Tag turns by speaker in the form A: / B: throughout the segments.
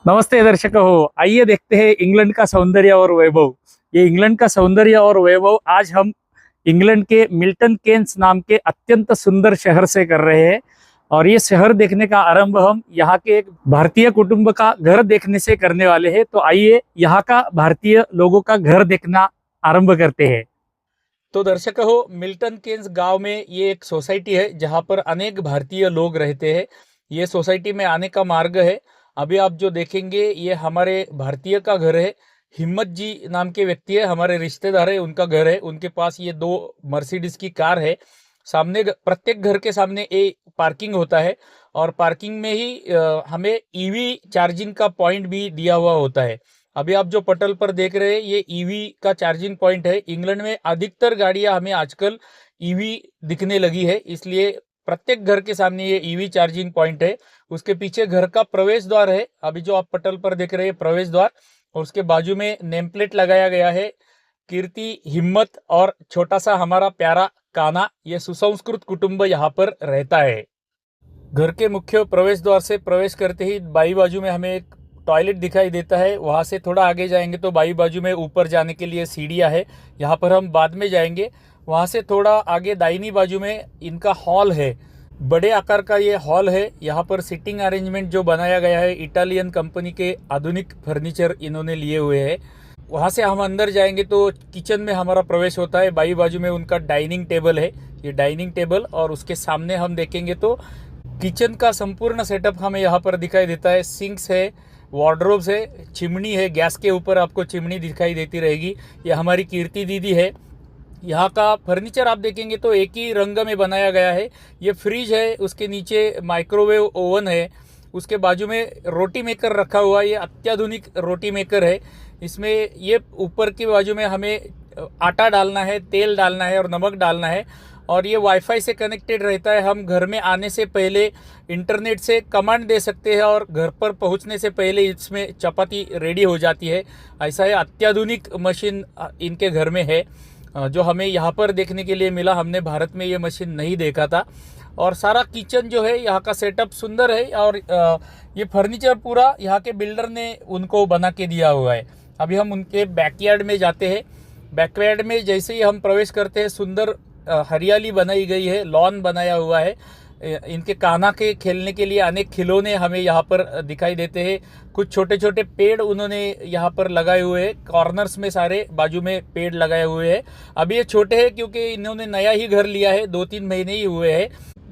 A: नमस्ते दर्शकों हो, आइए देखते हैं इंग्लैंड का सौंदर्य और वैभव। ये इंग्लैंड का सौंदर्य और वैभव आज हम इंग्लैंड के मिल्टन केन्स नाम के अत्यंत सुंदर शहर से कर रहे हैं। और ये शहर देखने का आरंभ हम यहाँ के एक भारतीय कुटुंब का घर देखने से करने वाले हैं। तो आइए यहाँ का भारतीय लोगों का घर देखना आरंभ करते हैं। तो दर्शकों हो, मिल्टन केन्स गांव में ये एक सोसाइटी है जहाँ पर अनेक भारतीय लोग रहते हैं। ये सोसाइटी में आने का मार्ग है। अभी आप जो देखेंगे ये हमारे भारतीय का घर है। हिम्मत जी नाम के व्यक्ति है, हमारे रिश्तेदार है, उनका घर है। उनके पास ये दो मर्सिडीज की कार है। सामने प्रत्येक घर के सामने एक पार्किंग होता है और पार्किंग में ही हमें ईवी चार्जिंग का पॉइंट भी दिया हुआ होता है। अभी आप जो पटल पर देख रहे हैं ये ईवी का चार्जिंग पॉइंट है। इंग्लैंड में अधिकतर गाड़ियां हमें आजकल ईवी दिखने लगी है, इसलिए प्रत्येक घर के सामने ये ईवी चार्जिंग पॉइंट है। उसके पीछे घर का प्रवेश द्वार है, अभी जो आप पटल पर देख रहे हैं प्रवेश द्वार, और उसके बाजू में नेम प्लेट लगाया गया है कीर्ति, हिम्मत और छोटा सा हमारा प्यारा काना। ये सुसंस्कृत कुटुंब यहाँ पर रहता है। घर के मुख्य प्रवेश द्वार से प्रवेश करते ही बाई बाजू में हमें एक टॉयलेट दिखाई देता है। वहाँ से थोड़ा आगे जाएंगे तो बाई बाजू में ऊपर जाने के लिए सीढ़ियाँ है, यहाँ पर हम बाद में जाएंगे। वहाँ से थोड़ा आगे दाहिनी बाजू में इनका हॉल है, बड़े आकार का ये हॉल है। यहाँ पर सिटिंग अरेंजमेंट जो बनाया गया है, इटालियन कंपनी के आधुनिक फर्नीचर इन्होंने लिए हुए हैं। वहाँ से हम अंदर जाएंगे तो किचन में हमारा प्रवेश होता है। बाई बाजू में उनका डाइनिंग टेबल है, ये डाइनिंग टेबल, और उसके सामने हम देखेंगे तो किचन का संपूर्ण सेटअप हमें यहाँ पर दिखाई देता है। सिंक्स है, वार्डरोब्स है, चिमनी है, गैस के ऊपर आपको चिमनी दिखाई देती रहेगी। ये हमारी कीर्ति दीदी है। यहाँ का फर्नीचर आप देखेंगे तो एक ही रंग में बनाया गया है। ये फ्रिज है, उसके नीचे माइक्रोवेव ओवन है, उसके बाजू में रोटी मेकर रखा हुआ है। ये अत्याधुनिक रोटी मेकर है। इसमें ये ऊपर की बाजू में हमें आटा डालना है, तेल डालना है और नमक डालना है, और ये वाईफाई से कनेक्टेड रहता है। हम घर में आने से पहले इंटरनेट से कमांड दे सकते हैं और घर पर पहुंचने से पहले इसमें चपाती रेडी हो जाती है। ऐसा है, अत्याधुनिक मशीन इनके घर में है जो हमें यहाँ पर देखने के लिए मिला। हमने भारत में ये मशीन नहीं देखा था। और सारा किचन जो है यहाँ का सेटअप सुंदर है, और ये फर्नीचर पूरा यहाँ के बिल्डर ने उनको बना के दिया हुआ है। अभी हम उनके बैकयार्ड में जाते हैं। बैकयार्ड में जैसे ही हम प्रवेश करते हैं, सुंदर हरियाली बनाई गई है, लॉन बनाया हुआ है। इनके कान्हा के खेलने के लिए अनेक खिलौने हमें यहाँ पर दिखाई देते हैं। कुछ छोटे छोटे पेड़ उन्होंने यहाँ पर लगाए हुए हैं, कॉर्नर्स में सारे बाजू में पेड़ लगाए हुए हैं। अभी ये छोटे हैं क्योंकि इन्होंने नया ही घर लिया है, 2-3 महीने ही हुए हैं।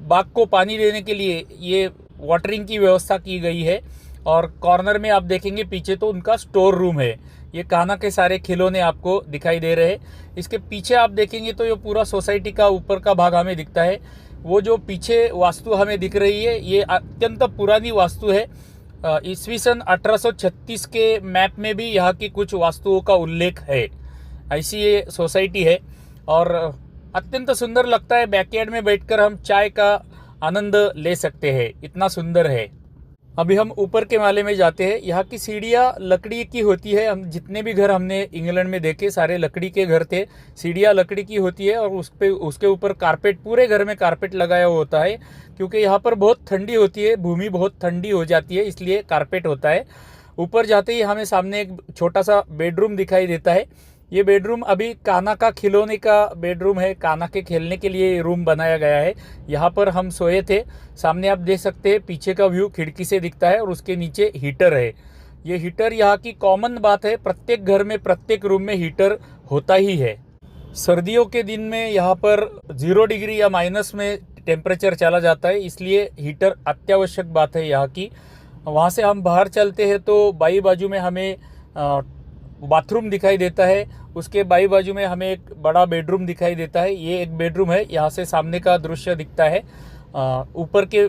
A: बाग को पानी देने के लिए ये वाटरिंग की व्यवस्था की गई है। और कॉर्नर में आप देखेंगे पीछे तो उनका स्टोर रूम है। ये कान्हा के सारे खिलौने आपको दिखाई दे रहे हैं। इसके पीछे आप देखेंगे तो ये पूरा सोसाइटी का ऊपर का भाग हमें दिखता है। वो जो पीछे वास्तु हमें दिख रही है ये अत्यंत पुरानी वास्तु है। ईस्वी सन 1836 के मैप में भी यहाँ की कुछ वास्तुओं का उल्लेख है। ऐसी ये सोसाइटी है और अत्यंत सुंदर लगता है। बैकयार्ड में बैठकर हम चाय का आनंद ले सकते हैं, इतना सुंदर है। अभी हम ऊपर के माले में जाते हैं। यहाँ की सीढ़ियाँ लकड़ी की होती है। हम जितने भी घर हमने इंग्लैंड में देखे सारे लकड़ी के घर थे। सीढ़ियाँ लकड़ी की होती है और उसके ऊपर कारपेट, पूरे घर में कारपेट लगाया हुआ होता है, क्योंकि यहाँ पर बहुत ठंडी होती है, भूमि बहुत ठंडी हो जाती है, इसलिए कारपेट होता है। ऊपर जाते ही हमें सामने एक छोटा सा बेडरूम दिखाई देता है। ये बेडरूम अभी कान्हा का खिलौने का बेडरूम है, कान्हा के खेलने के लिए रूम बनाया गया है। यहाँ पर हम सोए थे। सामने आप देख सकते हैं पीछे का व्यू खिड़की से दिखता है और उसके नीचे हीटर है। ये हीटर यहाँ की कॉमन बात है, प्रत्येक घर में प्रत्येक रूम में हीटर होता ही है। सर्दियों के दिन में यहाँ पर 0 डिग्री या माइनस में टेम्परेचर चला जाता है, इसलिए हीटर अत्यावश्यक बात है यहाँ की। वहाँ से हम बाहर चलते हैं तो बाई बाजू में हमें बाथरूम दिखाई देता है। उसके बाई बाजू में हमें एक बड़ा बेडरूम दिखाई देता है। ये एक बेडरूम है, यहाँ से सामने का दृश्य दिखता है। ऊपर के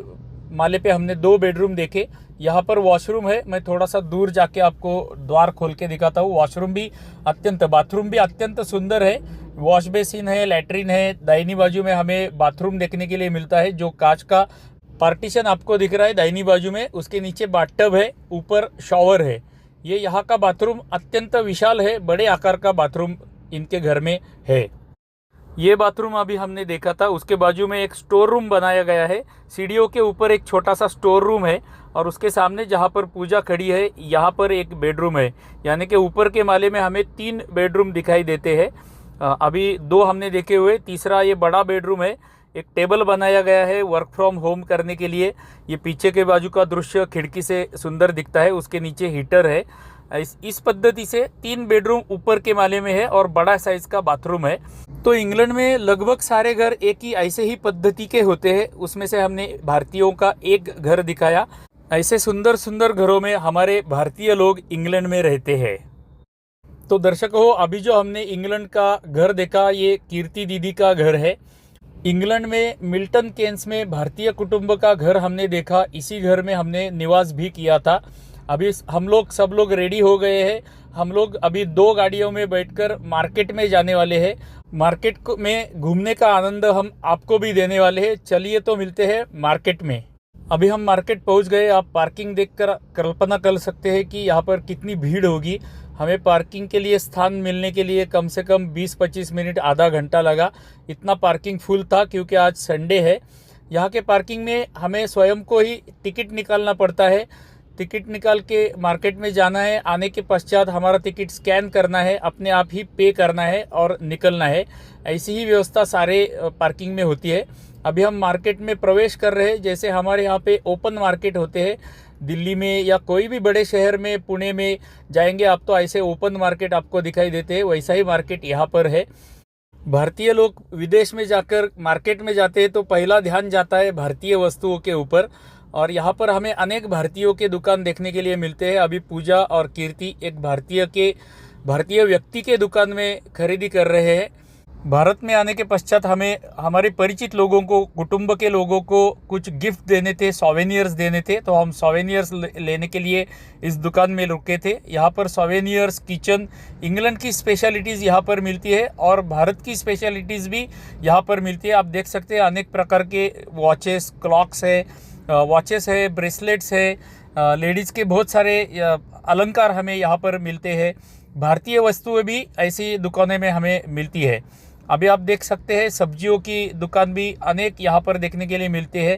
A: माले पे हमने 2 बेडरूम देखे। यहाँ पर वॉशरूम है, मैं थोड़ा सा दूर जाके आपको द्वार खोल के दिखाता हूँ। बाथरूम भी अत्यंत सुंदर है। वॉश बेसिन है, लैट्रिन है। दाहिनी बाजू में हमें बाथरूम देखने के लिए मिलता है, जो कांच का पार्टीशन आपको दिख रहा है दाहिनी बाजू में। उसके नीचे बाथटब है, ऊपर शॉवर है। ये यहाँ का बाथरूम अत्यंत विशाल है, बड़े आकार का बाथरूम इनके घर में है। ये बाथरूम अभी हमने देखा था, उसके बाजू में एक स्टोर रूम बनाया गया है। सीढ़ियों के ऊपर एक छोटा सा स्टोर रूम है और उसके सामने जहाँ पर पूजा खड़ी है यहाँ पर एक बेडरूम है। यानी कि ऊपर के माले में हमें 3 बेडरूम दिखाई देते हैं। अभी 2 हमने देखे हुए, तीसरा ये बड़ा बेडरूम है। एक टेबल बनाया गया है वर्क फ्रॉम होम करने के लिए। ये पीछे के बाजू का दृश्य खिड़की से सुंदर दिखता है, उसके नीचे हीटर है। इस पद्धति से 3 बेडरूम ऊपर के माले में है और बड़ा साइज का बाथरूम है। तो इंग्लैंड में लगभग सारे घर एक ही ऐसे ही पद्धति के होते हैं। उसमें से हमने भारतीयों का एक घर दिखाया। ऐसे सुंदर सुंदर घरों में हमारे भारतीय लोग इंग्लैंड में रहते हैं। तो दर्शकों, अभी जो हमने इंग्लैंड का घर देखा, ये कीर्ति दीदी का घर है। इंग्लैंड में मिल्टन केन्स में भारतीय कुटुंब का घर हमने देखा। इसी घर में हमने निवास भी किया था। अभी हम लोग सब लोग रेडी हो गए हैं। हम लोग अभी 2 गाड़ियों में बैठकर मार्केट में जाने वाले हैं। मार्केट में घूमने का आनंद हम आपको भी देने वाले हैं। चलिए तो मिलते हैं मार्केट में। अभी हम मार्केट पहुंच गए। आप पार्किंग देखकर कल्पना कर सकते हैं कि यहाँ पर कितनी भीड़ होगी। हमें पार्किंग के लिए स्थान मिलने के लिए कम से कम 20-25 मिनट, आधा घंटा लगा। इतना पार्किंग फुल था क्योंकि आज संडे है। यहाँ के पार्किंग में हमें स्वयं को ही टिकट निकालना पड़ता है। टिकट निकाल के मार्केट में जाना है। आने के पश्चात हमारा टिकट स्कैन करना है, अपने आप ही पे करना है और निकलना है। ऐसी ही व्यवस्था सारे पार्किंग में होती है। अभी हम मार्केट में प्रवेश कर रहे हैं। जैसे हमारे यहाँ पे ओपन मार्केट होते हैं दिल्ली में या कोई भी बड़े शहर में, पुणे में जाएंगे आप तो ऐसे ओपन मार्केट आपको दिखाई देते हैं। वैसा ही मार्केट यहाँ पर है। भारतीय लोग विदेश में जाकर मार्केट में जाते हैं तो पहला ध्यान जाता है भारतीय वस्तुओं के ऊपर। और यहाँ पर हमें अनेक भारतीयों के दुकान देखने के लिए मिलते हैं। अभी पूजा और कीर्ति एक भारतीय व्यक्ति के दुकान में खरीदी कर रहे हैं। भारत में आने के पश्चात हमें हमारे परिचित लोगों को, कुटुंब के लोगों को कुछ गिफ्ट देने थे, सोवेनियर्स देने थे। तो हम सोवेनियर्स लेने के लिए इस दुकान में रुके थे। यहाँ पर सोवेनियर्स, किचन, इंग्लैंड की स्पेशलिटीज़ यहाँ पर मिलती है और भारत की स्पेशलिटीज़ भी यहाँ पर मिलती है। आप देख सकते हैं अनेक प्रकार के वॉचेस, क्लॉक्स है, ब्रेसलेट्स है, लेडीज़ के बहुत सारे अलंकार हमें यहाँ पर मिलते हैं। भारतीय वस्तुएं भी ऐसी दुकानें में हमें मिलती है। अभी आप देख सकते हैं सब्जियों की दुकान भी अनेक यहाँ पर देखने के लिए मिलते हैं।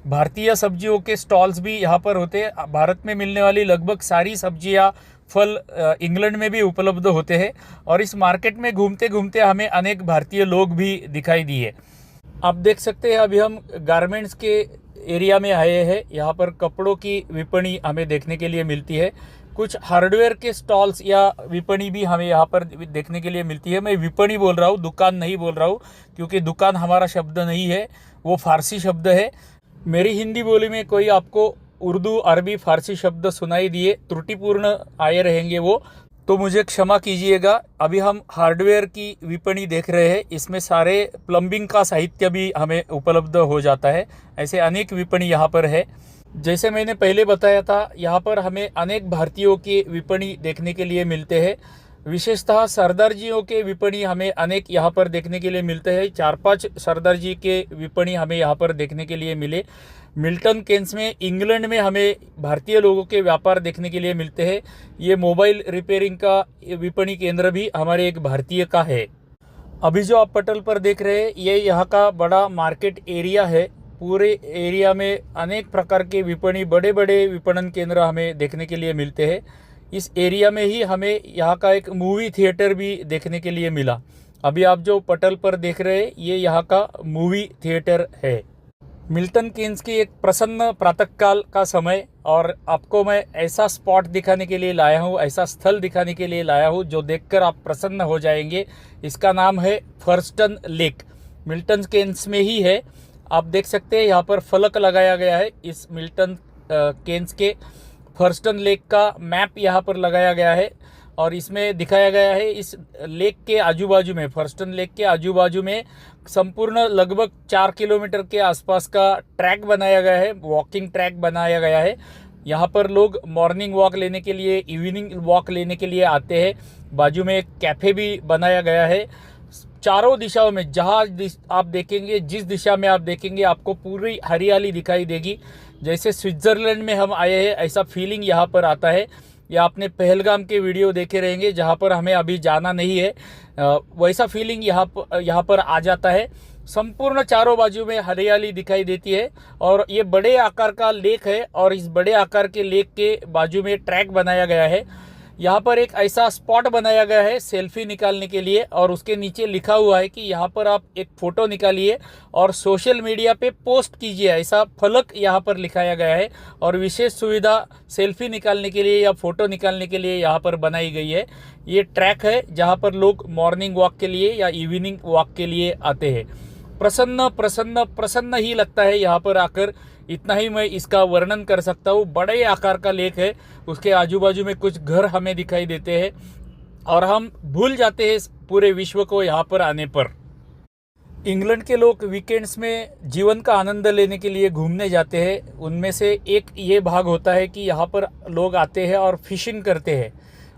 A: भारतीय सब्जियों के स्टॉल्स भी यहाँ पर होते हैं। भारत में मिलने वाली लगभग सारी सब्जियाँ, फल इंग्लैंड में भी उपलब्ध होते हैं। और इस मार्केट में घूमते घूमते हमें अनेक भारतीय लोग भी दिखाई दिए। आप देख सकते हैं अभी हम गारमेंट्स के एरिया में आए हैं। यहाँ पर कपड़ों की विपणी हमें देखने के लिए मिलती है। कुछ हार्डवेयर के स्टॉल्स या विपणी भी हमें यहाँ पर देखने के लिए मिलती है। मैं विपणी बोल रहा हूँ, दुकान नहीं बोल रहा हूँ, क्योंकि दुकान हमारा शब्द नहीं है, वो फारसी शब्द है। मेरी हिंदी बोली में कोई आपको उर्दू, अरबी, फारसी शब्द सुनाई दिए, त्रुटिपूर्ण आए रहेंगे वो, तो मुझे क्षमा कीजिएगा। अभी हम हार्डवेयर की विपणी देख रहे हैं। इसमें सारे प्लम्बिंग का साहित्य भी हमें उपलब्ध हो जाता है। ऐसे अनेक विपणी यहाँ पर है। जैसे मैंने पहले बताया था, यहाँ पर हमें अनेक भारतीयों की विपणी देखने के लिए मिलते हैं। विशेषतः सरदार जियों के विपणी हमें अनेक यहाँ पर देखने के लिए मिलते हैं। 4-5 सरदार जी के विपणी हमें यहाँ पर देखने के लिए मिले। मिल्टन केन्स में, इंग्लैंड में हमें भारतीय लोगों के व्यापार देखने के लिए मिलते हैं। ये मोबाइल रिपेयरिंग का विपणी केंद्र भी हमारे एक भारतीय का है। अभी जो आप पटल पर देख रहे हैं, ये यहाँ का बड़ा मार्केट एरिया है। पूरे एरिया में अनेक प्रकार के विपणी, बड़े बड़े विपणन केंद्र हमें देखने के लिए मिलते हैं। इस एरिया में ही हमें यहाँ का एक मूवी थिएटर भी देखने के लिए मिला। अभी आप जो पटल पर देख रहे हैं, ये यहाँ का मूवी थिएटर है। मिल्टन केन्स की एक प्रसन्न प्रातःकाल का समय, और आपको मैं ऐसा स्पॉट दिखाने के लिए लाया हूँ, ऐसा स्थल दिखाने के लिए लाया हूँ जो देखकर आप प्रसन्न हो जाएंगे। इसका नाम है फर्स्टन लेक। मिल्टन केन्स में ही है। आप देख सकते हैं यहाँ पर फलक लगाया गया है। इस मिल्टन केन्स के फर्स्टन लेक का मैप यहाँ पर लगाया गया है और इसमें दिखाया गया है इस लेक के आजू बाजू में, फर्स्टन लेक के आजू बाजू में संपूर्ण लगभग 4 किलोमीटर के आसपास का ट्रैक बनाया गया है, वॉकिंग ट्रैक बनाया गया है। यहाँ पर लोग मॉर्निंग वॉक लेने के लिए, इवनिंग वॉक लेने के लिए आते हैं। बाजू में एक कैफ़े भी बनाया गया है। चारों दिशाओं में जहाँ आप देखेंगे, जिस दिशा में आप देखेंगे, आपको पूरी हरियाली दिखाई देगी। जैसे स्विट्ज़रलैंड में हम आए हैं, ऐसा फीलिंग यहाँ पर आता है। या आपने पहलगाम के वीडियो देखे रहेंगे जहाँ पर हमें अभी जाना नहीं है, वैसा फीलिंग यहाँ पर आ जाता है। संपूर्ण चारों बाजू में हरियाली दिखाई देती है और ये बड़े आकार का लेक है और इस बड़े आकार के लेक के बाजू में ट्रैक बनाया गया है। यहाँ पर एक ऐसा स्पॉट बनाया गया है सेल्फी निकालने के लिए और उसके नीचे लिखा हुआ है कि यहाँ पर आप एक फ़ोटो निकालिए और सोशल मीडिया पे पोस्ट कीजिए, ऐसा फलक यहाँ पर लिखाया गया है। और विशेष सुविधा सेल्फी निकालने के लिए या फ़ोटो निकालने के लिए यहाँ पर बनाई गई है। ये ट्रैक है जहाँ पर लोग मॉर्निंग वॉक के लिए या इवनिंग वॉक के लिए आते हैं। प्रसन्न प्रसन्न प्रसन्न ही लगता है यहाँ पर आकर, इतना ही मैं इसका वर्णन कर सकता हूँ। बड़े आकार का लेक है, उसके आजू बाजू में कुछ घर हमें दिखाई देते हैं और हम भूल जाते हैं पूरे विश्व को यहाँ पर आने पर। इंग्लैंड के लोग वीकेंड्स में जीवन का आनंद लेने के लिए घूमने जाते हैं। उनमें से एक ये भाग होता है कि यहाँ पर लोग आते हैं और फिशिंग करते हैं।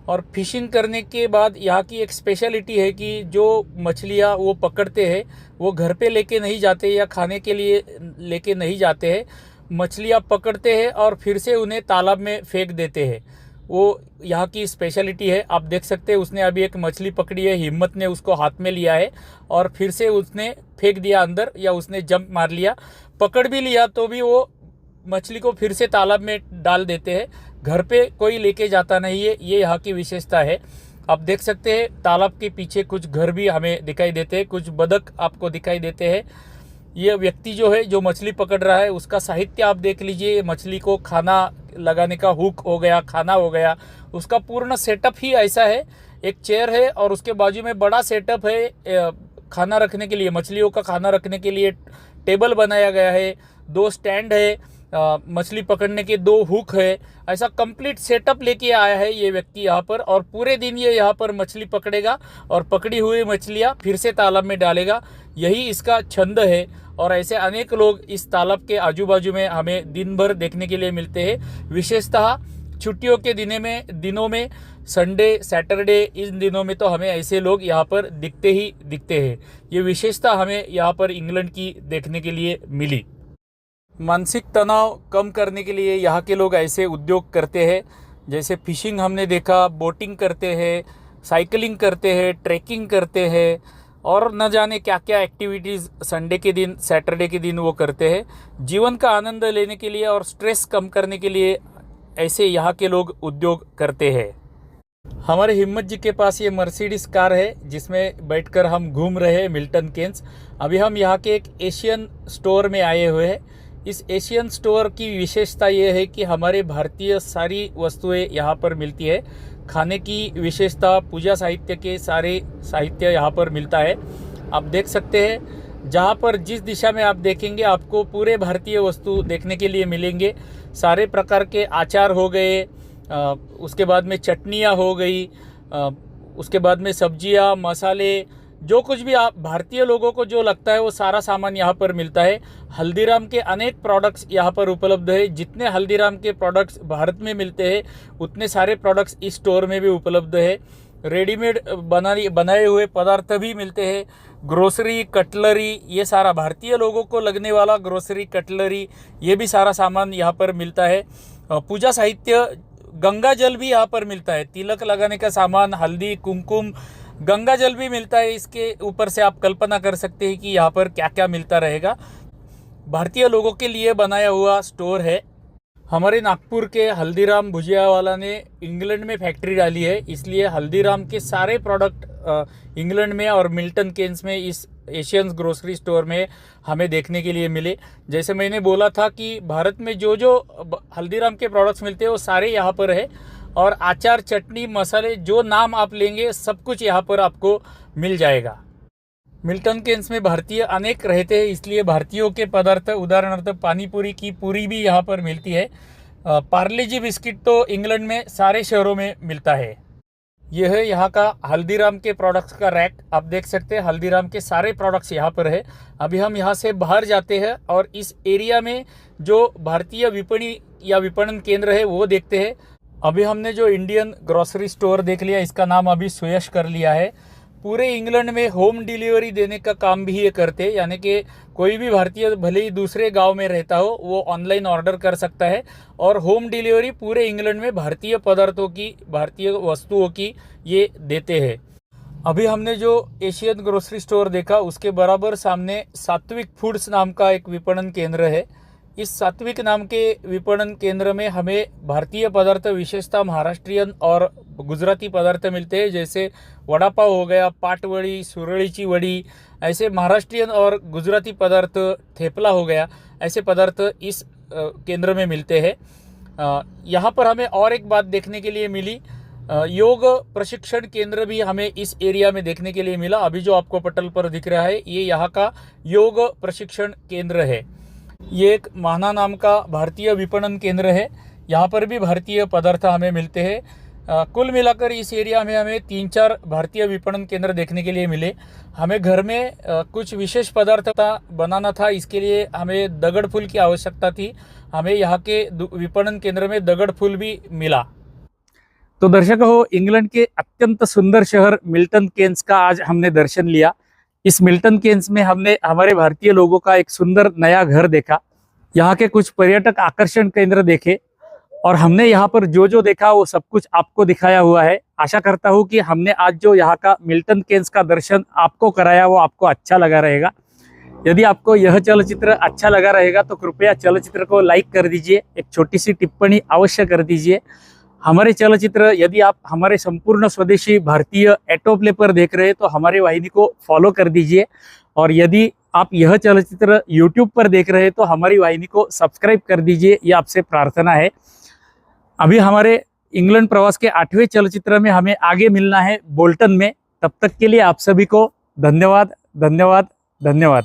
A: और फिशिंग करने के बाद यहाँ की एक स्पेशलिटी है कि जो मछलियाँ वो पकड़ते हैं वो घर पे लेके नहीं जाते या खाने के लिए लेके नहीं जाते हैं। मछलियाँ पकड़ते हैं और फिर से उन्हें तालाब में फेंक देते हैं। वो यहाँ की स्पेशलिटी है। आप देख सकते हैं उसने अभी एक मछली पकड़ी है, हिम्मत ने उसको हाथ में लिया है और फिर से उसने फेंक दिया अंदर या उसने जंप मार लिया। पकड़ भी लिया तो भी वो मछली को फिर से तालाब में डाल देते हैं। घर पे कोई लेके जाता नहीं है, ये यहाँ की विशेषता है। आप देख सकते हैं तालाब के पीछे कुछ घर भी हमें दिखाई देते हैं, कुछ बतख आपको दिखाई देते हैं। ये व्यक्ति जो है जो मछली पकड़ रहा है उसका साहित्य आप देख लीजिए। मछली को खाना लगाने का हुक हो गया, खाना हो गया, उसका पूर्ण सेटअप ही ऐसा है। एक चेयर है और उसके बाजू में बड़ा सेटअप है खाना रखने के लिए, मछलियों का खाना रखने के लिए टेबल बनाया गया है, 2 स्टैंड है, मछली पकड़ने के 2 हुक है। ऐसा कंप्लीट सेटअप लेके आया है ये व्यक्ति यहाँ पर और पूरे दिन ये यहाँ पर मछली पकड़ेगा और पकड़ी हुई मछलियाँ फिर से तालाब में डालेगा। यही इसका छंद है और ऐसे अनेक लोग इस तालाब के आजू बाजू में हमें दिन भर देखने के लिए मिलते हैं। विशेषतः छुट्टियों के दिनों में संडे, सैटरडे, इन दिनों में तो हमें ऐसे लोग यहाँ पर दिखते हैं। ये विशेषता हमें यहाँ पर इंग्लैंड की देखने के लिए मिली। मानसिक तनाव कम करने के लिए यहाँ के लोग ऐसे उद्योग करते हैं, जैसे फिशिंग हमने देखा, बोटिंग करते हैं, साइकिलिंग करते हैं, ट्रैकिंग करते हैं और न जाने क्या क्या एक्टिविटीज़ संडे के दिन, सैटरडे के दिन वो करते हैं। जीवन का आनंद लेने के लिए और स्ट्रेस कम करने के लिए ऐसे यहाँ के लोग उद्योग करते हैं। हमारे हिम्मत जी के पास ये मर्सिडीज कार है जिसमें बैठकर हम घूम रहे हैं मिल्टन केन्स। अभी हम यहाँ के एक एशियन स्टोर में आए हुए हैं। इस एशियन स्टोर की विशेषता ये है कि हमारे भारतीय सारी वस्तुएं यहाँ पर मिलती है। खाने की विशेषता, पूजा साहित्य के सारे साहित्य यहाँ पर मिलता है। आप देख सकते हैं जहाँ पर जिस दिशा में आप देखेंगे आपको पूरे भारतीय वस्तु देखने के लिए मिलेंगे। सारे प्रकार के आचार हो गए, उसके बाद में चटनियाँ हो गई, उसके बाद में सब्जियाँ, मसाले, जो कुछ भी आप भारतीय लोगों को जो लगता है वो सारा सामान यहाँ पर मिलता है। हल्दीराम के अनेक प्रोडक्ट्स यहाँ पर उपलब्ध है। जितने हल्दीराम के प्रोडक्ट्स भारत में मिलते हैं उतने सारे प्रोडक्ट्स इस स्टोर में भी उपलब्ध है। रेडीमेड बनाए हुए पदार्थ भी मिलते हैं। ग्रोसरी, कटलरी, ये सारा भारतीय लोगों को लगने वाला ग्रोसरी, कटलरी, ये भी सारा सामान यहाँ पर मिलता है। पूजा साहित्य, गंगा जल भी यहाँ पर मिलता है। तिलक लगाने का सामान, हल्दी, कुमकुम, गंगा जल भी मिलता है। इसके ऊपर से आप कल्पना कर सकते हैं कि यहाँ पर क्या क्या मिलता रहेगा। भारतीय लोगों के लिए बनाया हुआ स्टोर है। हमारे नागपुर के हल्दीराम भुजिया वाला ने इंग्लैंड में फैक्ट्री डाली है, इसलिए हल्दीराम के सारे प्रोडक्ट इंग्लैंड में और मिल्टन केन्स में इस एशियन ग्रोसरी स्टोर में हमें देखने के लिए मिले। जैसे मैंने बोला था कि भारत में जो जो हल्दीराम के प्रोडक्ट्स मिलते हैं वो सारे यहाँ पर है और आचार, चटनी, मसाले, जो नाम आप लेंगे सब कुछ यहाँ पर आपको मिल जाएगा। मिल्टन केन्स में भारतीय अनेक रहते हैं, इसलिए भारतीयों के पदार्थ, उदाहरणार्थ पानी पूरी की पूरी भी यहाँ पर मिलती है। पार्ले जी बिस्किट तो इंग्लैंड में सारे शहरों में मिलता है। यह है यहाँ का हल्दीराम के प्रोडक्ट्स का रैक। आप देख सकते हैं हल्दीराम के सारे प्रोडक्ट्स यहाँ पर है। अभी हम यहाँ से बाहर जाते हैं और इस एरिया में जो भारतीय विपणी या विपणन केंद्र है वो देखते हैं। अभी हमने जो इंडियन ग्रोसरी स्टोर देख लिया, इसका नाम अभी सुयश कर लिया है। पूरे इंग्लैंड में होम डिलीवरी देने का काम भी ये करते हैं, यानी कि कोई भी भारतीय भले ही दूसरे गांव में रहता हो वो ऑनलाइन ऑर्डर कर सकता है और होम डिलीवरी पूरे इंग्लैंड में भारतीय पदार्थों की, भारतीय वस्तुओं की ये देते हैं। अभी हमने जो एशियन ग्रोसरी स्टोर देखा उसके बराबर सामने सात्विक फूड्स नाम का एक विपणन केंद्र है। इस सात्विक नाम के विपणन केंद्र में हमें भारतीय पदार्थ, विशेषतः महाराष्ट्रियन और गुजराती पदार्थ मिलते हैं, जैसे वड़ा पाव हो गया, पाट वड़ी, सुरळीची वड़ी, ऐसे महाराष्ट्रियन और गुजराती पदार्थ, थेपला हो गया, ऐसे पदार्थ इस केंद्र में मिलते हैं। यहाँ पर हमें और एक बात देखने के लिए मिली, योग प्रशिक्षण केंद्र भी हमें इस एरिया में देखने के लिए मिला। अभी जो आपको पटल पर दिख रहा है ये यहाँ का योग प्रशिक्षण केंद्र है। ये एक माना नाम का भारतीय विपणन केंद्र है, यहाँ पर भी भारतीय पदार्थ हमें मिलते हैं। कुल मिलाकर इस एरिया में हमें 3-4 भारतीय विपणन केंद्र देखने के लिए मिले। हमें घर में कुछ विशेष पदार्थ बनाना था, इसके लिए हमें दगड़ फूल की आवश्यकता थी। हमें यहाँ के विपणन केंद्र में दगड़ फूल भी मिला। तो दर्शकों हो, इंग्लैंड के अत्यंत सुंदर शहर मिल्टन केन्स का आज हमने दर्शन लिया। इस मिल्टन केन्स में हमने हमारे भारतीय लोगों का एक सुंदर नया घर देखा, यहाँ के कुछ पर्यटक आकर्षण केंद्र देखे और हमने यहाँ पर जो जो देखा वो सब कुछ आपको दिखाया हुआ है। आशा करता हूँ कि हमने आज जो यहाँ का मिल्टन केन्स का दर्शन आपको कराया वो आपको अच्छा लगा रहेगा। यदि आपको यह चलचित्र अच्छा लगा रहेगा तो कृपया चलचित्र को लाइक कर दीजिए, एक छोटी सी टिप्पणी अवश्य कर दीजिए। हमारे चलचित्र यदि आप हमारे संपूर्ण स्वदेशी भारतीय ऑटो प्ले पर देख रहे हैं तो हमारे वाहिनी को फॉलो कर दीजिए और यदि आप यह चलचित्र यूट्यूब पर देख रहे हैं तो हमारी वाहिनी को सब्सक्राइब कर दीजिए, ये आपसे प्रार्थना है। अभी हमारे इंग्लैंड प्रवास के 8वें चलचित्र में हमें आगे मिलना है बोल्टन में। तब तक के लिए आप सभी को धन्यवाद, धन्यवाद, धन्यवाद।